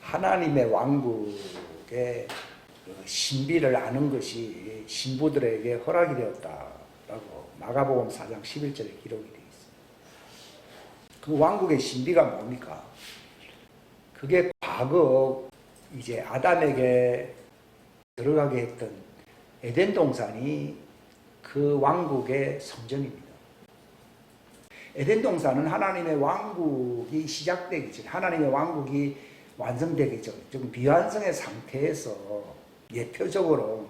하나님의 왕국의 신비를 아는 것이 신부들에게 허락이 되었다라고 마가복음 4장 11절에 기록이 되어 있습니다. 그 왕국의 신비가 뭡니까? 그게 과거 이제 아담에게 들어가게 했던 에덴 동산이 그 왕국의 성전입니다. 에덴 동산은 하나님의 왕국이 시작되기 전, 하나님의 왕국이 완성되기 전, 좀 비완성의 상태에서 예표적으로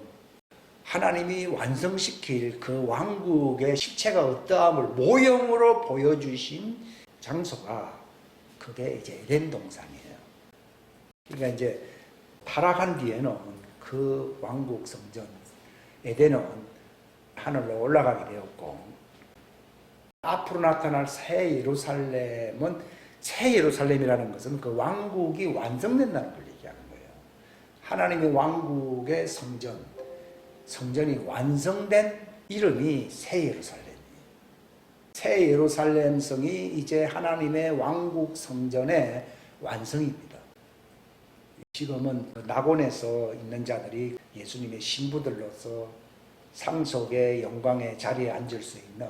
하나님이 완성시킬 그 왕국의 실체가 어떠함을 모형으로 보여주신 장소가 그게 이제 에덴 동산이에요. 그러니까 이제 타락한 뒤에는 그 왕국 성전 에덴은 하늘로 올라가게 되었고, 앞으로 나타날 새 예루살렘은, 새 예루살렘이라는 것은 그 왕국이 완성된다는 걸 얘기하는 거예요. 하나님의 왕국의 성전이 완성된 이름이 새 예루살렘이에요. 새 예루살렘성이 이제 하나님의 왕국 성전의 완성입니다. 지금은 낙원에서 있는 자들이 예수님의 신부들로서 상속의 영광의 자리에 앉을 수 있는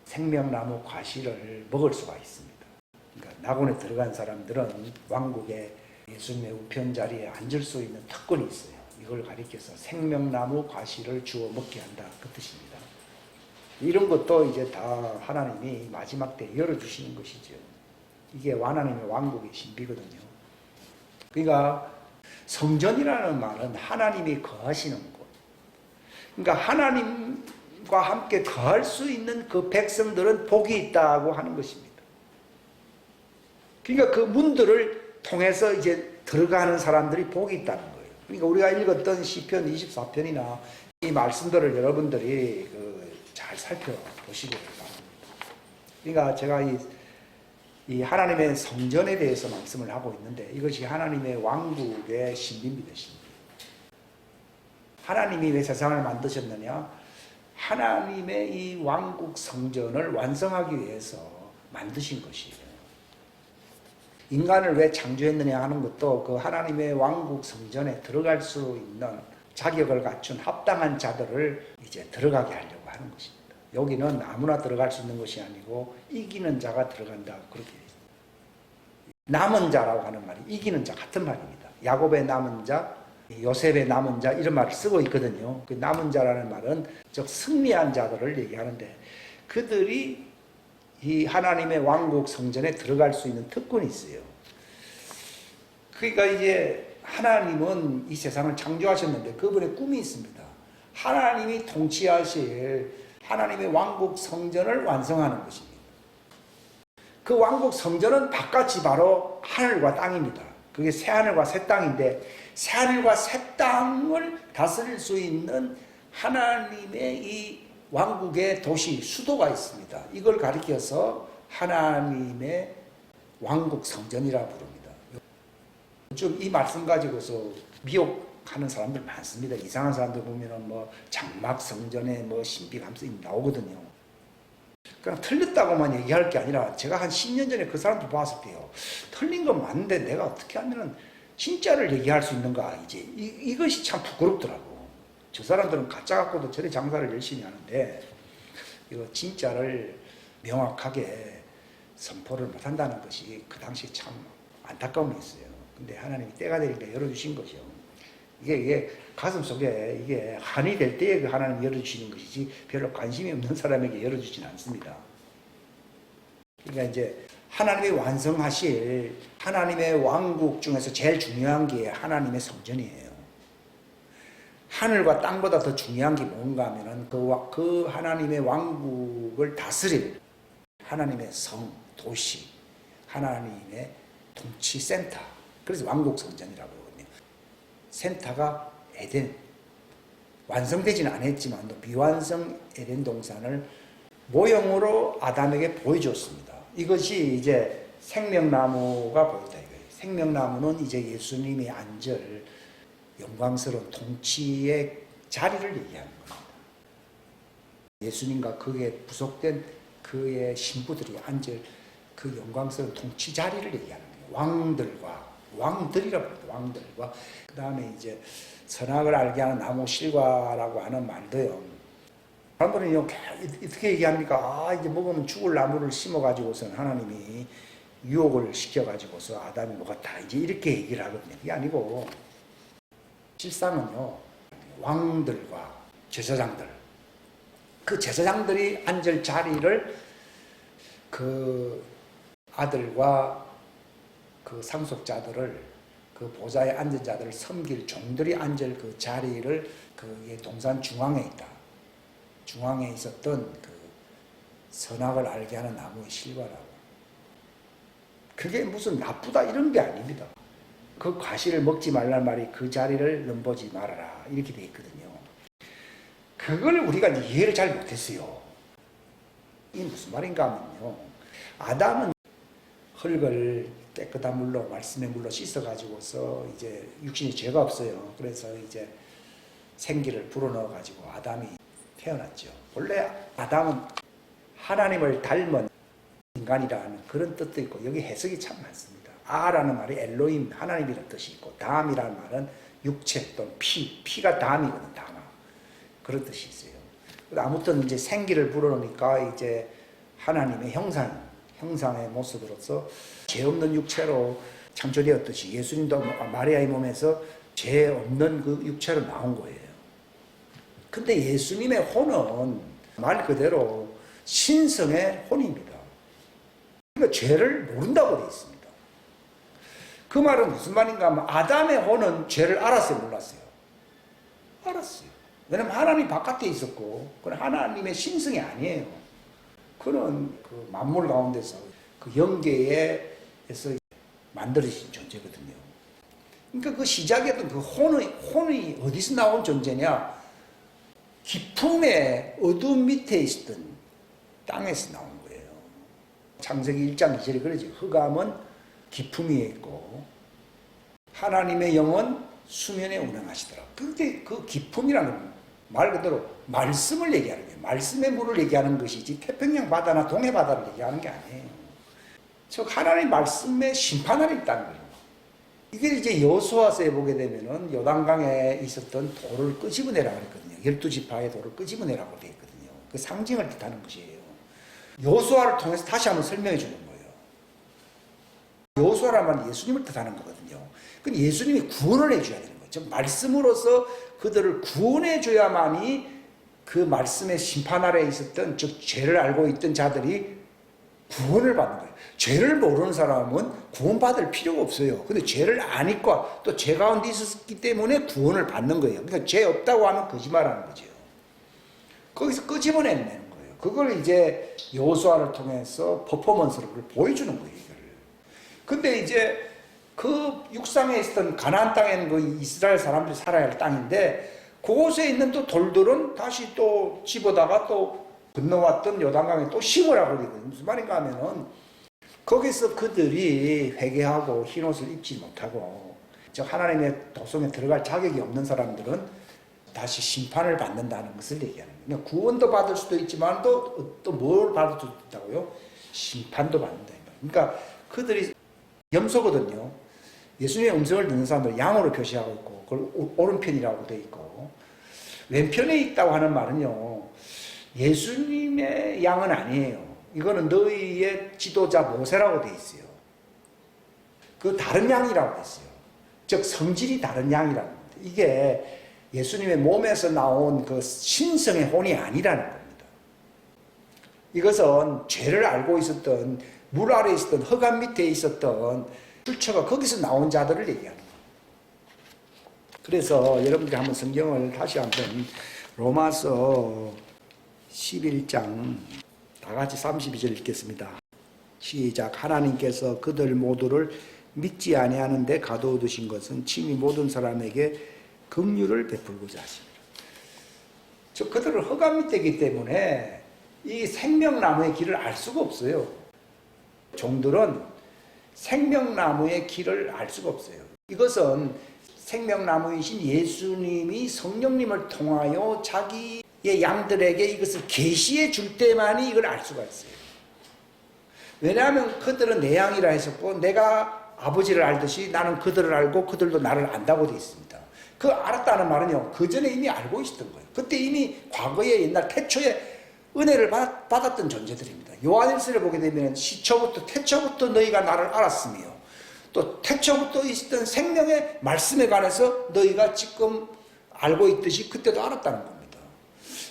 생명나무 과실을 먹을 수가 있습니다. 그러니까 낙원에 들어간 사람들은 왕국의 예수님의 우편 자리에 앉을 수 있는 특권이 있어요. 이걸 가리켜서 생명나무 과실을 주워 먹게 한다, 그 뜻입니다. 이런 것도 이제 다 하나님이 마지막 때 열어주시는 것이죠. 이게 하나님의 왕국의 신비거든요. 그러니까 성전이라는 말은 하나님이 거하시는 곳. 그러니까 하나님과 함께 거할 수 있는 그 백성들은 복이 있다고 하는 것입니다. 그러니까 그 문들을 통해서 이제 들어가는 사람들이 복이 있다는 거예요. 그러니까 우리가 읽었던 시편 24편이나 이 말씀들을 여러분들이 잘 살펴보시기 바랍니다. 그러니까 제가 이 하나님의 성전에 대해서 말씀을 하고 있는데, 이것이 하나님의 왕국의 신비입니다. 신비. 하나님이 왜 세상을 만드셨느냐? 하나님의 이 왕국 성전을 완성하기 위해서 만드신 것이에요. 인간을 왜 창조했느냐 하는 것도 그 하나님의 왕국 성전에 들어갈 수 있는 자격을 갖춘 합당한 자들을 이제 들어가게 하려고 하는 것입니다. 여기는 아무나 들어갈 수 있는 것이 아니고 이기는 자가 들어간다, 그렇게 되어 있습니다. 남은 자라고 하는 말이 이기는 자 같은 말입니다. 야곱의 남은 자, 요셉의 남은 자, 이런 말을 쓰고 있거든요. 그 남은 자라는 말은 즉 승리한 자들을 얘기하는데, 그들이 이 하나님의 왕국 성전에 들어갈 수 있는 특권이 있어요. 그러니까 이제 하나님은 이 세상을 창조하셨는데 그분의 꿈이 있습니다. 하나님이 통치하실 하나님의 왕국 성전을 완성하는 것입니다. 그 왕국 성전은 바깥이 바로 하늘과 땅입니다. 그게 새하늘과 새 땅인데, 새하늘과 새 땅을 다스릴 수 있는 하나님의 이 왕국의 도시, 수도가 있습니다. 이걸 가리켜서 하나님의 왕국 성전이라 부릅니다. 좀 이 말씀 가지고서 미혹하는 사람들 많습니다. 이상한 사람들 보면은 장막 성전에 신비감성이 나오거든요. 그냥 틀렸다고만 얘기할 게 아니라, 제가 한 10년 전에 그 사람들 봤을 때요, 틀린 건 맞는데 내가 어떻게 하면은 진짜를 얘기할 수 있는가, 이제 이것이 참 부끄럽더라고. 저 사람들은 가짜 갖고도 저래 장사를 열심히 하는데 이거 진짜를 명확하게 선포를 못한다는 것이 그 당시에 참 안타까움이 있어요. 근데 하나님이 때가 되니까 열어주신 거죠. 이게 가슴속에 이게 한이 될 때에 그 하나님이 열어주시는 것이지, 별로 관심이 없는 사람에게 열어주지는 않습니다. 그러니까 이제 하나님이 완성하실 하나님의 왕국 중에서 제일 중요한 게 하나님의 성전이에요. 하늘과 땅보다 더 중요한 게 뭔가 하면은 그 하나님의 왕국을 다스릴 하나님의 성, 도시, 하나님의 통치센터. 그래서 왕국 성전이라고 하거든요. 센터가 에덴. 완성되지는 않았지만 미완성 에덴 동산을 모형으로 아담에게 보여줬습니다. 이것이 이제 생명나무가 보였다 이거예요. 생명나무는 이제 예수님이 앉을 영광스러운 통치의 자리를 얘기하는 겁니다. 예수님과 그에 부속된 그의 신부들이 앉을 그 영광스러운 통치 자리를 얘기하는 거예요. 왕들과 왕들이라고 합니다. 왕들과 그 다음에 이제 선악을 알게 하는 나무 실과라고 하는 말도요. 사람들은 어떻게 얘기합니까? 아, 이제 먹으면 죽을 나무를 심어가지고서는 하나님이 유혹을 시켜가지고서 아담이 먹었다. 이제 이렇게 얘기를 하거든요. 그게 아니고, 실상은요, 왕들과 제사장들, 그 제사장들이 앉을 자리를 그 아들과 그 상속자들을, 그 보좌에 앉은 자들을 섬길 종들이 앉을 그 자리를 그 동산 중앙에 있다. 중앙에 있었던 그 선악을 알게 하는 나무의 실과라고. 그게 무슨 나쁘다 이런 게 아닙니다. 그 과실을 먹지 말란 말이 그 자리를 넘보지 말아라 이렇게 돼 있거든요. 그걸 우리가 이제 이해를 잘 못했어요. 이게 무슨 말인가 하면요. 아담은 흙을 깨끗한 물로 말씀의 물로 씻어가지고서 이제 육신이 죄가 없어요. 그래서 이제 생기를 불어넣어 가지고 아담이 태어났죠. 원래 아담은 하나님을 닮은 인간이라는 그런 뜻도 있고 여기 해석이 참 많습니다. 아라는 말이 엘로힘 하나님이라는 뜻이 있고 담이라는 말은 육체 또는 피가 담이거든. 담아 그런 뜻이 있어요. 아무튼 이제 생기를 불어넣으니까 이제 하나님의 형상의 모습으로서 죄 없는 육체로 창조되었듯이 예수님도 마리아의 몸에서 죄 없는 그 육체로 나온 거예요. 근데 예수님의 혼은 말 그대로 신성의 혼입니다. 그러니까 죄를 모른다고 되어 있습니다. 그 말은 무슨 말인가 하면 아담의 혼은 죄를 알았어요, 몰랐어요? 알았어요. 왜냐면 하나님 바깥에 있었고 그건 하나님의 신성이 아니에요. 그는 그 만물 가운데서 그 영계에서 만들어진 존재거든요. 그러니까 그 시작이었던 그 혼이 어디서 나온 존재냐? 깊음의 어둠 밑에 있었던 땅에서 나온 거예요. 창세기 1장 2절에 그러죠. 흑암은 깊음 위에 있고 하나님의 영은 수면에 운행하시더라. 그게 그 깊음이라는 말 그대로 말씀을 얘기하는 거예요. 말씀의 물을 얘기하는 것이지 태평양 바다나 동해 바다를 얘기하는 게 아니에요. 즉 하나님 말씀의 심판하에 있다는 거예요. 이게 이제 여호수아서에 보게 되면은 요단강에 있었던 돌을 끄집어내라고 그랬거든요. 12지파의 돌을 끄집어내라고 되어 있거든요. 그 상징을 뜻하는 것이에요. 여호수아를 통해서 다시 한번 설명해 주는 거예요. 여호수아라는 말은 예수님을 뜻하는 거거든요. 그럼 예수님이 구원을 해줘야 되는 거죠. 즉 말씀으로서 그들을 구원해 줘야만이 그 말씀의 심판 아래에 있었던 즉 죄를 알고 있던 자들이 구원을 받는 거예요. 죄를 모르는 사람은 구원받을 필요가 없어요. 근데 죄를 아니까 또 죄 가운데 있었기 때문에 구원을 받는 거예요. 그러니까 죄 없다고 하면 거짓말하는 거죠. 거기서 끄집어내는 거예요. 그걸 이제 여호수아를 통해서 퍼포먼스로 그걸 보여주는 거예요. 이거를. 근데 이제 그 육상에 있었던 가나안 땅에는 그 이스라엘 사람들이 살아야 할 땅인데 그곳에 있는 또 돌들은 다시 또 집어다가 또 건너왔던 요단강에 또 심으라고 그러거든요. 무슨 말인가 하면은 거기서 그들이 회개하고 흰옷을 입지 못하고 즉 하나님의 도성에 들어갈 자격이 없는 사람들은 다시 심판을 받는다는 것을 얘기하는 거예요. 구원도 받을 수도 있지만 또 뭘 받을 수도 있다고요? 심판도 받는다. 그러니까 그들이 염소거든요. 예수님의 음성을 듣는 사람들 양으로 표시하고 있고 그걸 오른편이라고 되어 있고 왼편에 있다고 하는 말은요. 예수님의 양은 아니에요. 이거는 너희의 지도자 모세라고 되어 있어요. 그 다른 양이라고 되어 있어요. 즉 성질이 다른 양이라는 겁니다. 이게 예수님의 몸에서 나온 그 신성의 혼이 아니라는 겁니다. 이것은 죄를 알고 있었던 물 아래에 있었던 흑암 밑에 있었던 출처가 거기서 나온 자들을 얘기하는 거예요. 그래서 여러분들이 한번 성경을 다시 한번 로마서 11장 다 같이 32절 읽겠습니다. 시작. 하나님께서 그들 모두를 믿지 아니하는데 가두어두신 것은 친히 모든 사람에게 긍휼을 베풀고자 하십니다. 즉 그들은 흑암 밑에 있기 때문에 이 생명나무의 길을 알 수가 없어요. 종들은 생명나무의 길을 알 수가 없어요. 이것은 생명나무이신 예수님이 성령님을 통하여 자기의 양들에게 이것을 계시해 줄 때만이 이걸 알 수가 있어요. 왜냐하면 그들은 내 양이라 했었고 내가 아버지를 알듯이 나는 그들을 알고 그들도 나를 안다고 되어 있습니다. 그 알았다는 말은요, 그 전에 이미 알고 있었던 거예요. 그때 이미 과거에 옛날 태초에 은혜를 받았던 존재들입니다. 요한일서를 보게 되면 시초부터 태초부터 너희가 나를 알았으며 또 태초부터 있었던 생명의 말씀에 관해서 너희가 지금 알고 있듯이 그때도 알았다는 겁니다.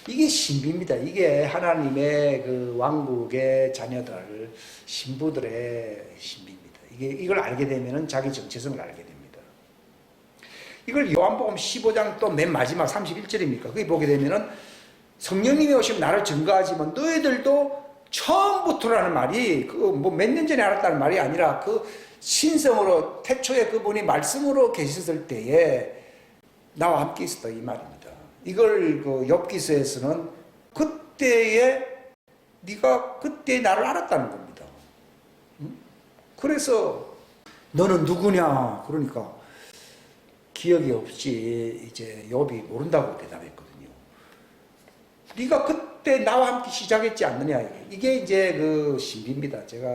이게 신비입니다. 이게 하나님의 그 왕국의 자녀들, 신부들의 신비입니다. 이걸 알게 되면 자기 정체성을 알게 됩니다. 이걸 요한복음 15장 또 맨 마지막 31절입니까? 거기 보게 되면은 성령님이 오시면 나를 증거하지만 너희들도 처음부터라는 말이 그 뭐 몇 년 전에 알았다는 말이 아니라 그 신성으로 태초에 그분이 말씀으로 계셨을 때에 나와 함께 있었다 이 말입니다. 이걸 그 욥기서에서는 그때에 네가 그때 나를 알았다는 겁니다. 그래서 너는 누구냐? 그러니까 기억이 없이 이제 욥이 모른다고 대답했거든요. 네가 그때 나와 함께 시작했지 않느냐 이게 이제 그 신비입니다. 제가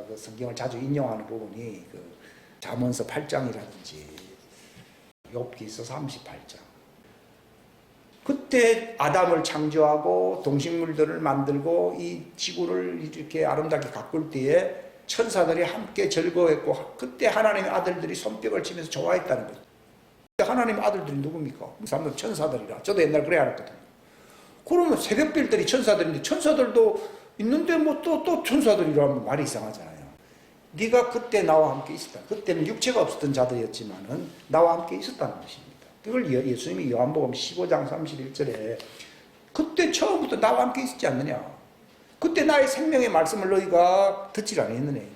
그 성경을 자주 인용하는 부분이 그 잠언서 8장이라든지 욥기서 38장. 그때 아담을 창조하고 동식물들을 만들고 이 지구를 이렇게 아름답게 가꿀 때에 천사들이 함께 즐거워했고 그때 하나님의 아들들이 손뼉을 치면서 좋아했다는 거죠. 하나님의 아들들이 누굽니까? 사람들 천사들이라. 저도 옛날 그래야 했거든요. 그러면 새벽별들이 천사들인데 천사들도 있는데 뭐 또 천사들이라면 말이 이상하잖아요. 네가 그때 나와 함께 있었다. 그때는 육체가 없었던 자들이었지만은 나와 함께 있었다는 것입니다. 그걸 예수님이 요한복음 15장 31절에 그때 처음부터 나와 함께 있었지 않느냐. 그때 나의 생명의 말씀을 너희가 듣질 않았느냐 이 말이에요.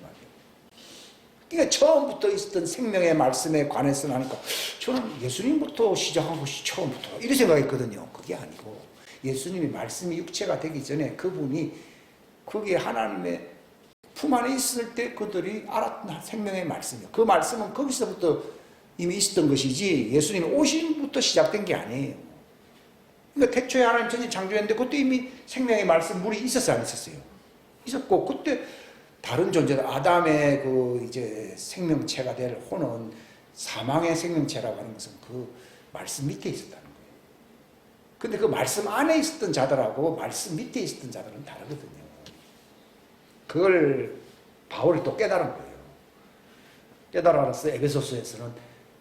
그러니까 처음부터 있었던 생명의 말씀에 관해서 하니까 저는 예수님부터 시작한 것이 처음부터 이렇게 생각했거든요. 그게 아니고 예수님이 말씀이 육체가 되기 전에 그분이 거기에 하나님의 품 안에 있을 때 그들이 알았던 생명의 말씀이에요. 그 말씀은 거기서부터 이미 있었던 것이지 예수님이 오심부터 시작된 게 아니에요. 그러니까 태초에 하나님 천지 창조했는데 그때 이미 생명의 말씀 물이 있었어요, 안 있었어요? 있었고 그때 다른 존재들 아담의 그 이제 생명체가 될 혼은 사망의 생명체라고 하는 것은 그 말씀 밑에 있었다는 거예요. 근데 그 말씀 안에 있었던 자들하고 말씀 밑에 있었던 자들은 다르거든요. 그걸 바울이 또 깨달은 거예요. 깨달아서 에베소서에서는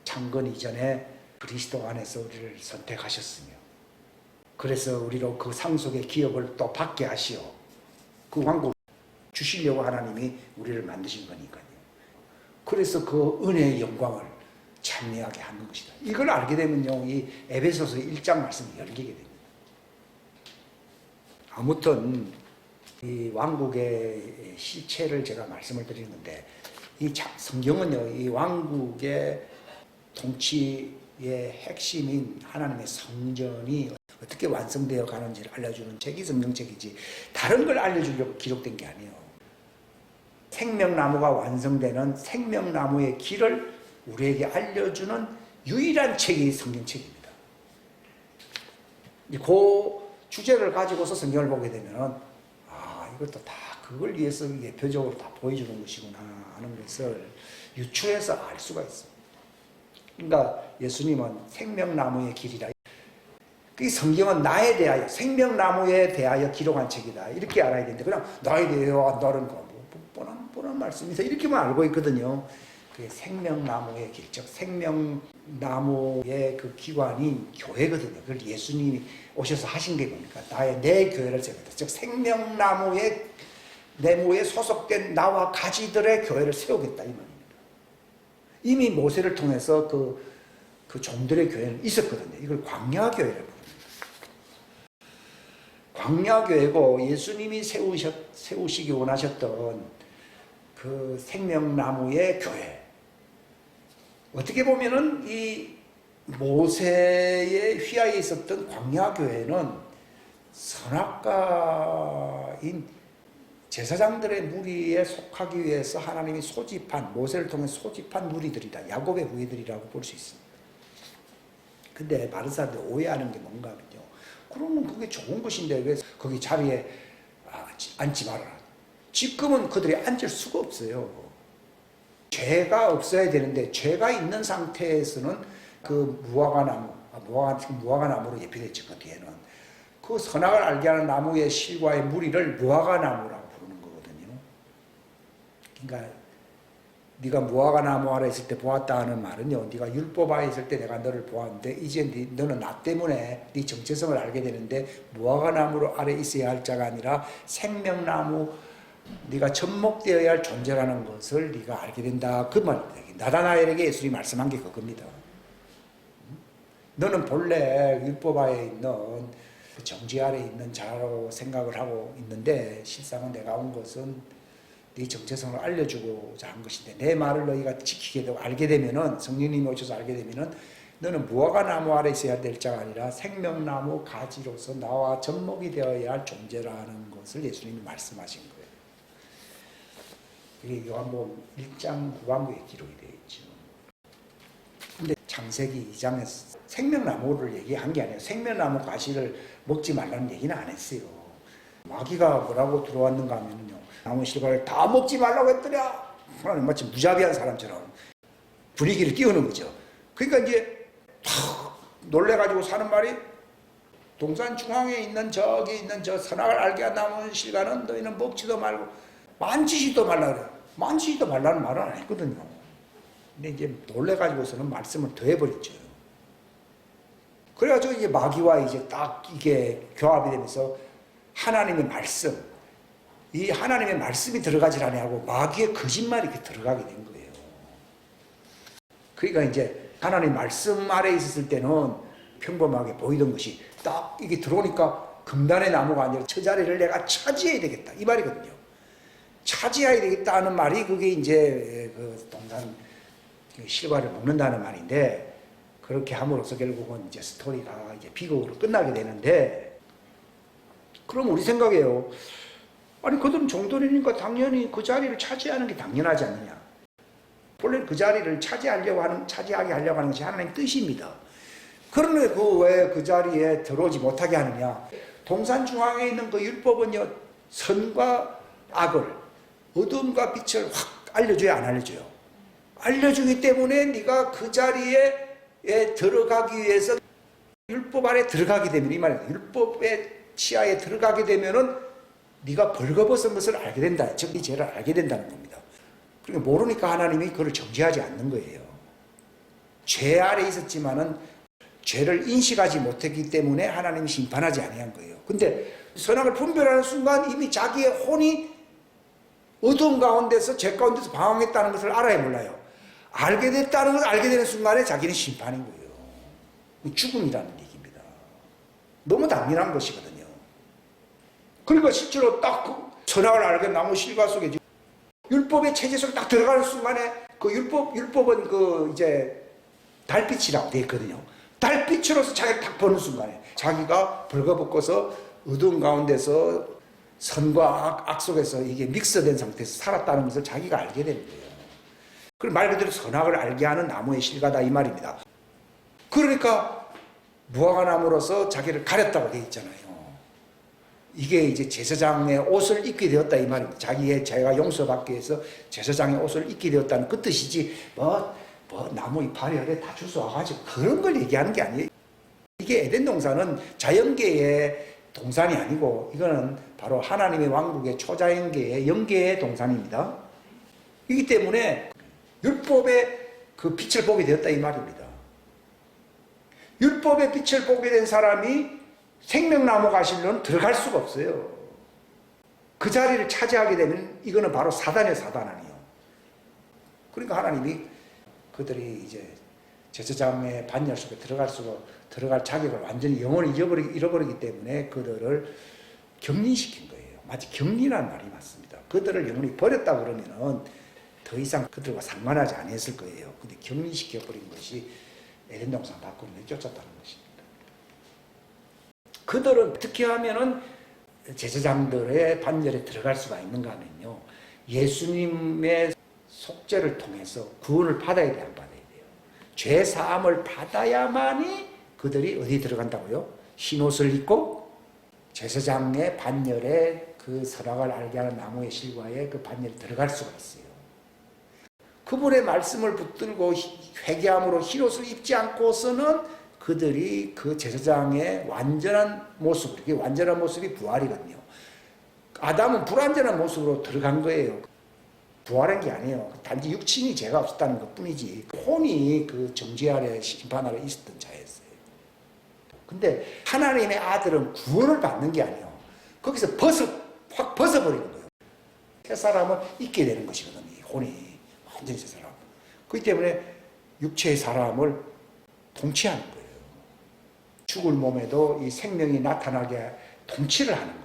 창건 이전에 그리스도 안에서 우리를 선택하셨으며 그래서 우리로 그 상속의 기업을 또 받게 하시어 그 왕국 주시려고 하나님이 우리를 만드신 거니까요. 그래서 그 은혜의 영광을 찬미하게 하는 것이다. 이걸 알게 되면요, 이 에베소서 1장 말씀이 열리게 됩니다. 아무튼 이 왕국의 실체를 제가 말씀을 드리는데 이 성경은요, 이 왕국의 통치의 핵심인 하나님의 성전이 어떻게 완성되어 가는지를 알려주는 책이 성경책이지 다른 걸 알려주려고 기록된 게 아니에요. 생명나무가 완성되는 생명나무의 길을 우리에게 알려주는 유일한 책이 성경책입니다. 그 주제를 가지고서 성경을 보게 되면 이것도 다 그걸 위해서 예표적으로 다 보여주는 것이구나 하는 것을 유추해서 알 수가 있습니다. 그러니까 예수님은 생명나무의 길이라. 그 성경은 나에 대하여 생명나무에 대하여 기록한 책이다. 이렇게 알아야 되는데 그냥 나에 대하여 안다는 거 뻔한 말씀이다. 이렇게만 알고 있거든요. 그 생명나무의 길, 즉 생명나무의 그 기관인 교회거든요. 그걸 예수님이 오셔서 하신 게 뭡니까? 내 교회를 세우겠다. 즉 생명나무의 네모에 소속된 나와 가지들의 교회를 세우겠다 이 말입니다. 이미 모세를 통해서 그 종들의 교회는 있었거든요. 이걸 광야교회라고 합니다. 광야교회고 예수님이 세우시기 원하셨던 그 생명나무의 교회. 어떻게 보면은 이 모세의 휘하에 있었던 광야교회는 선악가인 제사장들의 무리에 속하기 위해서 하나님이 소집한, 모세를 통해 소집한 무리들이다. 야곱의 후예들이라고 볼 수 있습니다. 근데 많은 사람들이 오해하는 게 뭔가 하면요. 그러면 그게 좋은 것인데 왜 거기 자리에 앉지 말아라. 지금은 그들이 앉을 수가 없어요. 죄가 없어야 되는데 죄가 있는 상태에서는 그 무화과나무로 예표됐죠. 그 뒤에는 그 선악을 알게 하는 나무의 실과의 무리를 무화과나무라고 부르는 거거든요. 그러니까 네가 무화과나무 아래 있을 때 보았다 하는 말은요, 네가 율법아에 있을 때 내가 너를 보았는데 이제 너는 나 때문에 네 정체성을 알게 되는데 무화과나무 아래 있어야 할 자가 아니라 생명나무, 네가 접목되어야 할 존재라는 것을 네가 알게 된다. 그 말입니다. 나다나엘에게 예수님이 말씀한 게 그겁니다. 너는 본래 율법아에 있는 정지 아래 있는 자라고 생각을 하고 있는데 실상은 내가 온 것은 네 정체성을 알려주고자 한 것인데 내 말을 너희가 지키게 되고 알게 되면은 성령님이 오셔서 알게 되면은 너는 무화과나무 아래 있어야 될 자가 아니라 생명나무 가지로서 나와 접목이 되어야 할 존재라는 것을 예수님이 말씀하신 거예요. 이게 요한복음 1장 9반부에 기록이 되어 있죠. 근데 창세기 2장에서 생명나무를 얘기한 게 아니에요. 생명나무 가시를 먹지 말라는 얘기는 안 했어요. 마귀가 뭐라고 들어왔는가 하면요, 나무 실과를 다 먹지 말라고 했더냐. 하나님 마치 무자비한 사람처럼 분위기를 띄우는 거죠. 그러니까 이제 탁 놀래가지고 사는 말이 동산 중앙에 있는 저기 있는 저 선악을 알게 한 나무 실과는 너희는 먹지도 말고 만지지도 말라 그래. 만지지도 말라는 말은 안 했거든요. 근데 이제 놀래가지고서는 말씀을 더해버렸죠. 그래가지고 이제 마귀와 이제 딱 이게 교합이 되면서 하나님의 말씀, 이 하나님의 말씀이 들어가질 아니하고 마귀의 거짓말이 이렇게 들어가게 된 거예요. 그러니까 이제 하나님 말씀 아래 있었을 때는 평범하게 보이던 것이 딱 이게 들어오니까 금단의 나무가 아니라 저 자리를 내가 차지해야 되겠다 이 말이거든요. 차지해야 되겠다 하는 말이 그게 이제 그 동산 실과를 먹는다는 말인데, 그렇게 함으로써 결국은 이제 스토리가 이제 비극으로 끝나게 되는데, 그럼 우리 생각이에요. 아니 그들은 종들이니까 당연히 그 자리를 차지하는 게 당연하지 않느냐. 원래 그 자리를 차지하게 하려고 하는 것이 하나님의 뜻입니다. 그런데 왜 그 자리에 들어오지 못하게 하느냐. 동산 중앙에 있는 그 율법은요, 선과 악을, 어둠과 빛을 확 알려줘야 안 알려줘요. 알려주기 때문에 네가 그 자리에 들어가기 위해서 율법 안에 들어가게 되면, 이 말이에요. 율법의 치하에 들어가게 되면은 네가 벌거벗은 것을 알게 된다. 즉, 이 죄를 알게 된다는 겁니다. 그러니까 모르니까 하나님이 그를 정죄하지 않는 거예요. 죄 아래 있었지만은 죄를 인식하지 못했기 때문에 하나님이 심판하지 아니한 거예요. 근데 선악을 분별하는 순간 이미 자기의 혼이 어두운 가운데서 죄 가운데서 방황했다는 것을 알아야 몰라요. 알게 됐다는 것을 알게 되는 순간에 자기는 심판인 거예요. 죽음이라는 얘기입니다. 너무 당연한 것이거든요. 그러니까 실제로 딱 선악을 알게 나무 실과 속에 율법의 체제 속에 딱 들어가는 순간에 그 율법은 그 이제 달빛이라고 되어 있거든요. 달빛으로서 자기를 딱 보는 순간에 자기가 벌거벗고서 어두운 가운데서 선과 악 속에서 이게 믹스된 상태에서 살았다는 것을 자기가 알게 되는 거예요. 그리고 말 그대로 선악을 알게 하는 나무의 실과다 이 말입니다. 그러니까 무화과나무로서 자기를 가렸다고 되어 있잖아요. 이게 이제 제사장의 옷을 입게 되었다 이 말입니다. 자기의 죄가 용서받기 위해서 제사장의 옷을 입게 되었다는 그 뜻이지, 나무 이파리 아래 다 주워와가지고 그런 걸 얘기하는 게 아니에요. 이게 에덴 동산은 자연계의 동산이 아니고 이거는 바로 하나님의 왕국의 초자연계의 영계의 동산입니다. 이기 때문에 율법의 그 빛을 보게 되었다 이 말입니다. 율법의 빛을 보게 된 사람이 생명나무 가실로는 들어갈 수가 없어요. 그 자리를 차지하게 되면 이거는 바로 사단이에요, 사단 아니에요. 그러니까 하나님이 그들이 이제 제사장의 반열 속에 들어갈 자격을 완전히 영원히 잃어버리기 때문에 그들을 격리시킨 거예요. 마치 격리라는 말이 맞습니다. 그들을 영원히 버렸다 그러면은 더 이상 그들과 상관하지 않았을 거예요. 근데 격리시켜버린 것이 에덴 동산 밖으로 내쫓았다는 것입니다. 그들은 어떻게 하면은 제사장들의 반열에 들어갈 수가 있는가 하면요, 예수님의 속죄를 통해서 구원을 받아야 돼요, 안 받아야 돼요? 죄 사함을 받아야만이 그들이 어디에 들어간다고요? 흰옷을 입고 제사장의 반열에 그 선악을 알게 하는 나무의 실과에 그 반열에 들어갈 수가 있어요. 그분의 말씀을 붙들고 회개함으로 흰옷을 입지 않고서는 그들이 그 제사장의 완전한 모습, 이게 완전한 모습이 부활이거든요. 아담은 불완전한 모습으로 들어간 거예요. 부활한 게 아니에요. 단지 육신이 죄가 없었다는 것 뿐이지 혼이 그 정죄 아래 심판 아래 있었던 자였어요. 근데 하나님의 아들은 구원을 받는 게 아니에요. 거기서 확 벗어버리는 거예요. 새 사람을 잊게 되는 것이거든요. 혼이 완전히 새 사람. 그렇기 때문에 육체의 사람을 통치하는 거예요. 죽을 몸에도 이 생명이 나타나게 통치를 하는 거예요.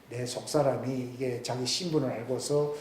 내 속사람이 이게 자기 신분을 알고서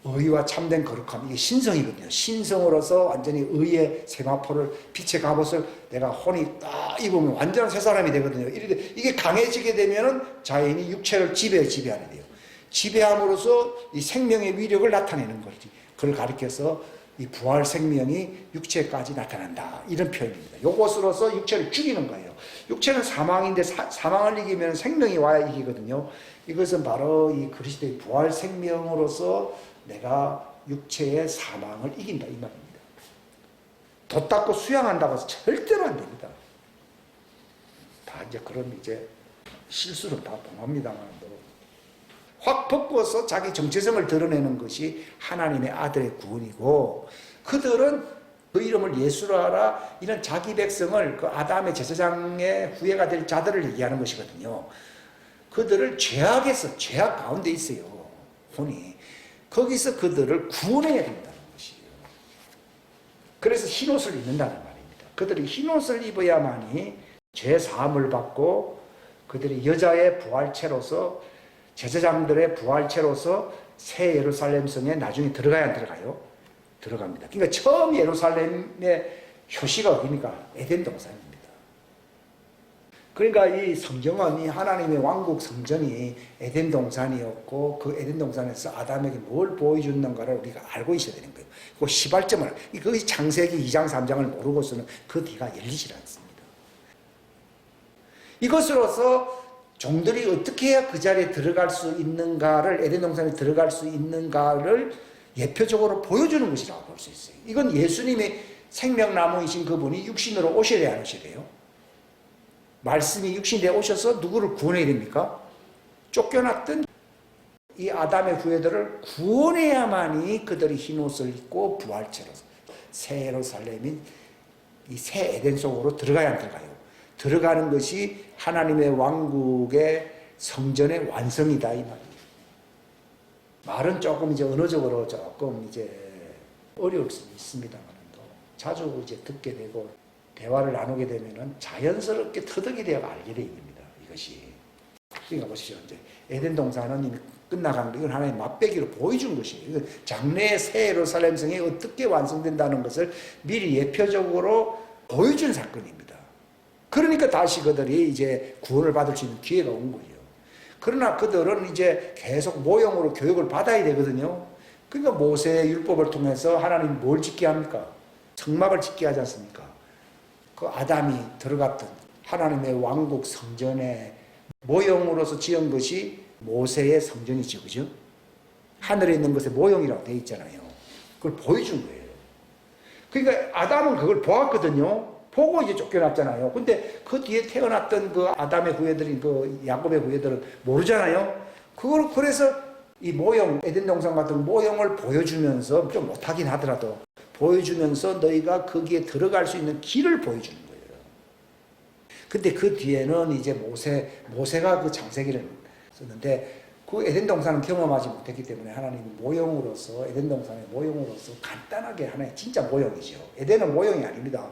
의와 참된 거룩함, 이게 신성이거든요. 신성으로서 완전히 의의 세마포를, 빛의 갑옷을 내가 혼이 딱 입으면 완전한 새 사람이 되거든요. 이게 강해지게 되면은 자연이 육체를 지배하게 돼요. 지배함으로써 이 생명의 위력을 나타내는 거지. 그걸 가리켜서 이 부활 생명이 육체까지 나타난다. 이런 표현입니다. 요것으로서 육체를 죽이는 거예요. 육체는 사망인데 사망을 이기면 생명이 와야 이기거든요. 이것은 바로 이 그리스도의 부활 생명으로서 내가 육체의 사망을 이긴다 이 말입니다. 돛 닦고 수양한다고 해서 절대로 안 됩니다. 다 이제 그런 이제 실수는 다 범합니다만 확 벗고서 자기 정체성을 드러내는 것이 하나님의 아들의 구원이고, 그들은 그 이름을 예수로 하라 이런 자기 백성을 그 아담의 제사장의 후예가 될 자들을 얘기하는 것이거든요. 그들을 죄악 가운데 있어요. 혼이. 거기서 그들을 구원해야 된다는 것이에요. 그래서 흰옷을 입는다는 말입니다. 그들이 흰옷을 입어야만이 죄 사함을 받고 그들이 여자의 부활체로서 제사장들의 부활체로서 새 예루살렘 성에 나중에 들어가야 안 들어가요? 들어갑니다. 그러니까 처음 예루살렘의 표시가 어디입니까? 에덴 동산입니다. 그러니까 이 성경은 이 하나님의 왕국 성전이 에덴 동산이었고 그 에덴 동산에서 아담에게 뭘 보여줬는가를 우리가 알고 있어야 되는 거예요. 그 시발점을, 그 창세기 2장 3장을 모르고서는 그 뒤가 열리질 않습니다. 이것으로서 종들이 어떻게 해야 그 자리에 들어갈 수 있는가를, 에덴 동산에 들어갈 수 있는가를 예표적으로 보여주는 것이라고 볼 수 있어요. 이건 예수님의 생명나무이신 그분이 육신으로 오셔야 안 오셔야 돼요? 말씀이 육신에 오셔서 누구를 구원해야 됩니까? 쫓겨났던 이 아담의 후예들을 구원해야만이 그들이 흰옷을 입고 부활체로서 새 예루살렘인 이 새 에덴 속으로 들어가야 안 들어가요? 들어가는 것이 하나님의 왕국의 성전의 완성이다 이 말이에요. 말은 조금 이제 언어적으로 조금 이제 어려울 수 있습니다만도 자주 이제 듣게 되고 대화를 나누게 되면은 자연스럽게 터득이 되어 알게 됩니다. 이것이. 그러니까 보시죠. 이제 에덴 동산은 이미 끝나간 거, 이건 하나의 맛배기로 보여준 것이에요. 이건 장래의 새 예루살렘 성이 어떻게 완성된다는 것을 미리 예표적으로 보여준 사건입니다. 그러니까 다시 그들이 이제 구원을 받을 수 있는 기회가 온 거예요. 그러나 그들은 이제 계속 모형으로 교육을 받아야 되거든요. 그러니까 모세의 율법을 통해서 하나님이 뭘 짓게 합니까? 성막을 짓게 하지 않습니까? 그 아담이 들어갔던 하나님의 왕국 성전의 모형으로서 지은 것이 모세의 성전이죠. 그죠? 하늘에 있는 것의 모형이라고 되어 있잖아요. 그걸 보여준 거예요. 그러니까 아담은 그걸 보았거든요. 보고 이제 쫓겨났잖아요. 근데 그 뒤에 태어났던 그 아담의 후예들인 그 야곱의 후예들은 모르잖아요. 그걸 그래서 이 모형, 에덴 동산 같은 모형을 보여주면서 좀 못하긴 하더라도 보여주면서 너희가 거기에 들어갈 수 있는 길을 보여주는 거예요. 근데 그 뒤에는 이제 모세가 그 창세기를 썼는데 그 에덴 동산은 경험하지 못했기 때문에 하나님이 모형으로서 에덴 동산의 모형으로서 간단하게 하나의 진짜 모형이죠. 에덴은 모형이 아닙니다.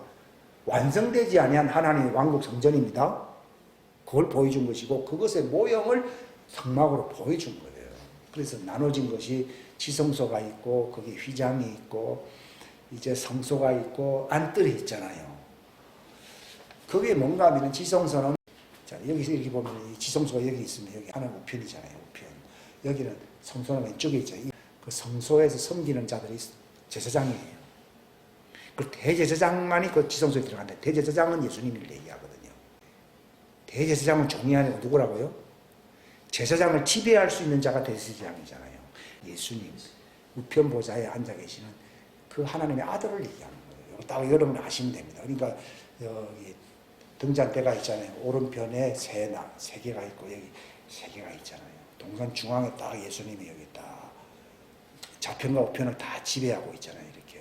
완성되지 아니한 하나님의 왕국 성전입니다. 그걸 보여준 것이고 그것의 모형을 성막으로 보여준 거예요. 그래서 나눠진 것이 지성소가 있고 거기 휘장이 있고 이제 성소가 있고 안뜰이 있잖아요. 그게 뭔가 하면 지성소는 자 여기서 이렇게 보면 이 지성소가 여기 있으면 여기 하나는 우편이잖아요. 우편. 여기는 성소는 왼쪽에 있죠. 그 성소에서 섬기는 자들이 제사장이에요. 그 대제사장만이 그 지성소에 들어간다. 대제사장은 예수님을 얘기하거든요. 대제사장은 종이 아니고 누구라고요? 제사장을 지배할 수 있는 자가 대제사장이잖아요. 예수님. 우편 보좌에 앉아 계시는 그 하나님의 아들을 얘기하는 거예요. 딱 여러분 아시면 됩니다. 그러니까 여기 등잔대가 있잖아요. 오른편에 세 개가 있고 여기 세 개가 있잖아요. 동산 중앙에 딱 예수님이 여기 딱 좌편과 우편을 다 지배하고 있잖아요. 이렇게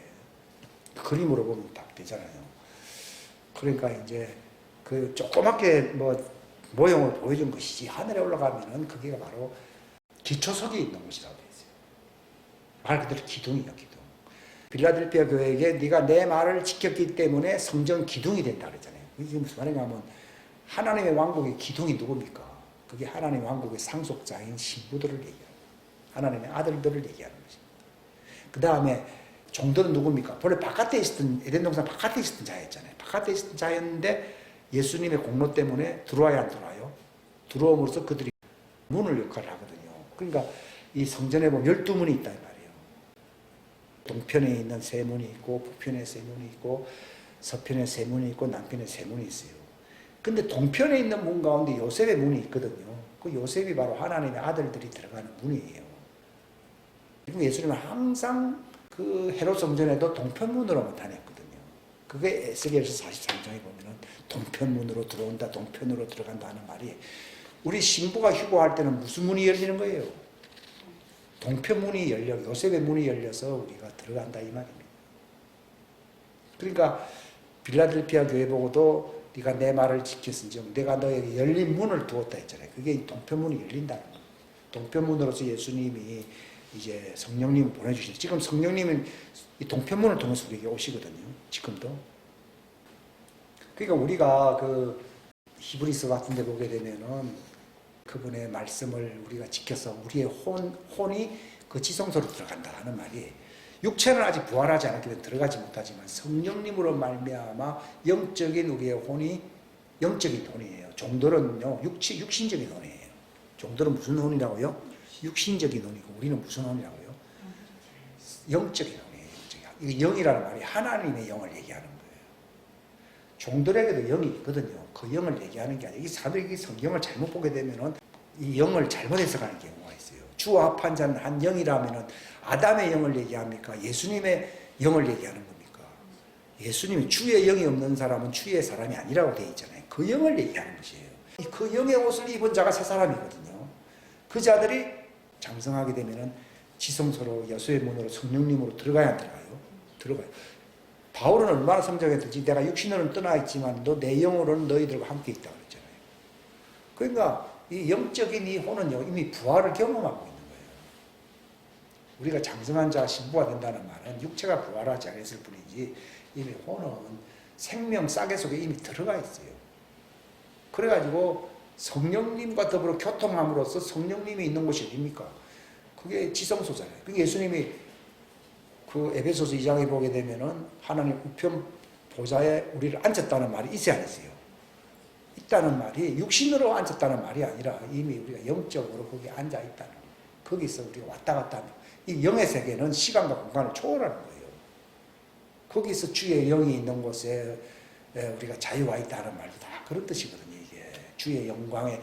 그림으로 보면 딱 되잖아요. 그러니까 이제 그 조그맣게 모형을 보여준 것이지 하늘에 올라가면은 그게 바로 기초석이 있는 곳이라고 되어 있어요. 말 그대로 기둥이요, 기둥. 빌라델피아 교회에게 네가 내 말을 지켰기 때문에 성전 기둥이 된다 그랬잖아요. 이게 무슨 말인가 하면 하나님의 왕국의 기둥이 누굽니까? 그게 하나님의 왕국의 상속자인 신부들을 얘기하는 거예요. 하나님의 아들들을 얘기하는 것입니다. 그 다음에 종들은 누굽니까? 본래 바깥에 있었던 에덴 동산 바깥에 있었던 자였잖아요. 바깥에 있었던 자였는데 예수님의 공로 때문에 들어와야 안 들어와요? 들어옴으로써 그들이 문을 역할을 하거든요. 그러니까 이 성전에 보면 12문이 있다 이 말이에요. 동편에 있는 세 문이 있고 북편에 세 문이 있고 서편에 세 문이 있고 남편에 세 문이 있어요. 근데 동편에 있는 문 가운데 요셉의 문이 있거든요. 그 요셉이 바로 하나님의 아들들이 들어가는 문이에요. 그리고 예수님은 항상 그 헤롯 성전에도 동편문으로만 다녔거든요. 그게 에스겔서 43장에 보면은 동편문으로 들어온다, 동편으로 들어간다 하는 말이 우리 신부가 휴거할 때는 무슨 문이 열리는 거예요? 동편문이 열려, 요셉의 문이 열려서 우리가 들어간다 이 말입니다. 그러니까 빌라델피아 교회 보고도 네가 내 말을 지켰은즉 내가 너에게 열린 문을 두었다 했잖아요. 그게 동편문이 열린다는 거예요. 동편문으로서 예수님이 이제 성령님을 보내주시죠. 지금 성령님은 이 동편문을 통해서 우리에게 오시거든요. 지금도. 그러니까 우리가 그 히브리서 같은 데 보게 되면은 그분의 말씀을 우리가 지켜서 우리의 혼이 그 지성소로 들어간다 하는 말이 육체는 아직 부활하지 않았기 때문에 들어가지 못하지만 성령님으로 말미암아 영적인 우리의 혼이 영적인 혼이에요. 종들은요 육신적인 혼이에요. 종들은 무슨 혼이라고요? 육신적인 혼이고 우리는 무슨 혼이라고요? 영적인 혼이에요. 이거 영이라는 말이 하나님의 영을 얘기하는 거예요. 종들에게도 영이 있거든요. 그 영을 얘기하는 게 아니에요. 이 사람들이 성경을 잘못 보게 되면은 이 영을 잘못 해석하는 경우가 있어요. 주와 합한 자는 한 영이라면은 아담의 영을 얘기합니까? 예수님의 영을 얘기하는 겁니까? 예수님이 주의 영이 없는 사람은 주의 사람이 아니라고 되어 있잖아요. 그 영을 얘기하는 것이에요. 그 영의 옷을 입은 자가 새 사람이거든요. 그 자들이 장성하게 되면은 지성소로 여수의 문으로 성령님으로 들어가야 안 들어가요? 들어가요. 바울은 얼마나 성장했든지 내가 육신으로는 떠나 있지만 너 내 영으로는 너희들과 함께 있다 그랬잖아요. 그러니까 이 영적인 이 혼은요 이미 부활을 경험하고 있는 거예요. 우리가 장성한 자 신부가 된다는 말은 육체가 부활하지 않았을 뿐이지 이미 혼은 생명 싸개 속에 이미 들어가 있어요. 그래가지고 성령님과 더불어 교통함으로써 성령님이 있는 곳이 어딥니까? 그게 지성소잖아요. 그러니까 예수님이 그 에베소서 2장에 보게 되면은 하나님 우편 보좌에 우리를 앉혔다는 말이 있어야 안 있어요. 있다는 말이 육신으로 앉혔다는 말이 아니라 이미 우리가 영적으로 거기에 앉아 있다는 거예요. 거기서 우리가 왔다 갔다 하는 이 영의 세계는 시간과 공간을 초월하는 거예요. 거기서 주의 영이 있는 곳에 우리가 자유와 있다는 말도 다 그런 뜻이거든요. 이게 주의 영광으로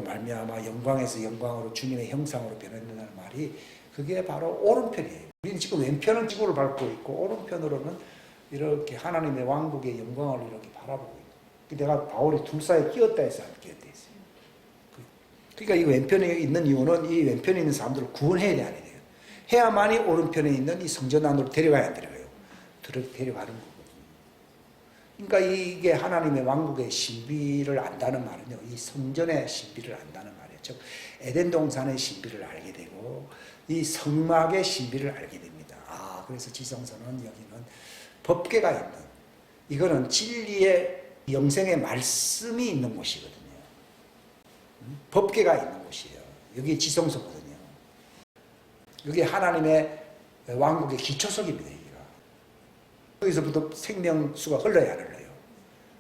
말미암아 영광에서 영광으로 주님의 형상으로 변했다는 말이 그게 바로 오른편이에요. 우리는 지금 왼편은 지구를 밟고 있고 오른편으로는 이렇게 하나님의 왕국의 영광을 이렇게 바라보고 있고 내가 바울이 둘 사이에 끼었다 해서 안 끼었다 했어요. 그러니까 이 왼편에 있는 이유는 이 왼편에 있는 사람들을 구원해야 돼, 안 해야 돼요. 해야만이 오른편에 있는 이 성전 안으로 데려가야 안 데려가요. 데려가는 거거든요. 그러니까 이게 하나님의 왕국의 신비를 안다는 말은요, 이 성전의 신비를 안다는 말이에요. 즉 에덴 동산의 신비를 알게 되고 이 성막의 신비를 알게 됩니다. 아, 그래서 지성소는 여기는 법궤가 있는, 이거는 진리의 영생의 말씀이 있는 곳이거든요. 법궤가 있는 곳이에요. 여기 지성소거든요. 여기 하나님의 왕국의 기초석입니다. 여기가. 여기서부터 생명수가 흘러야 안 흘러요.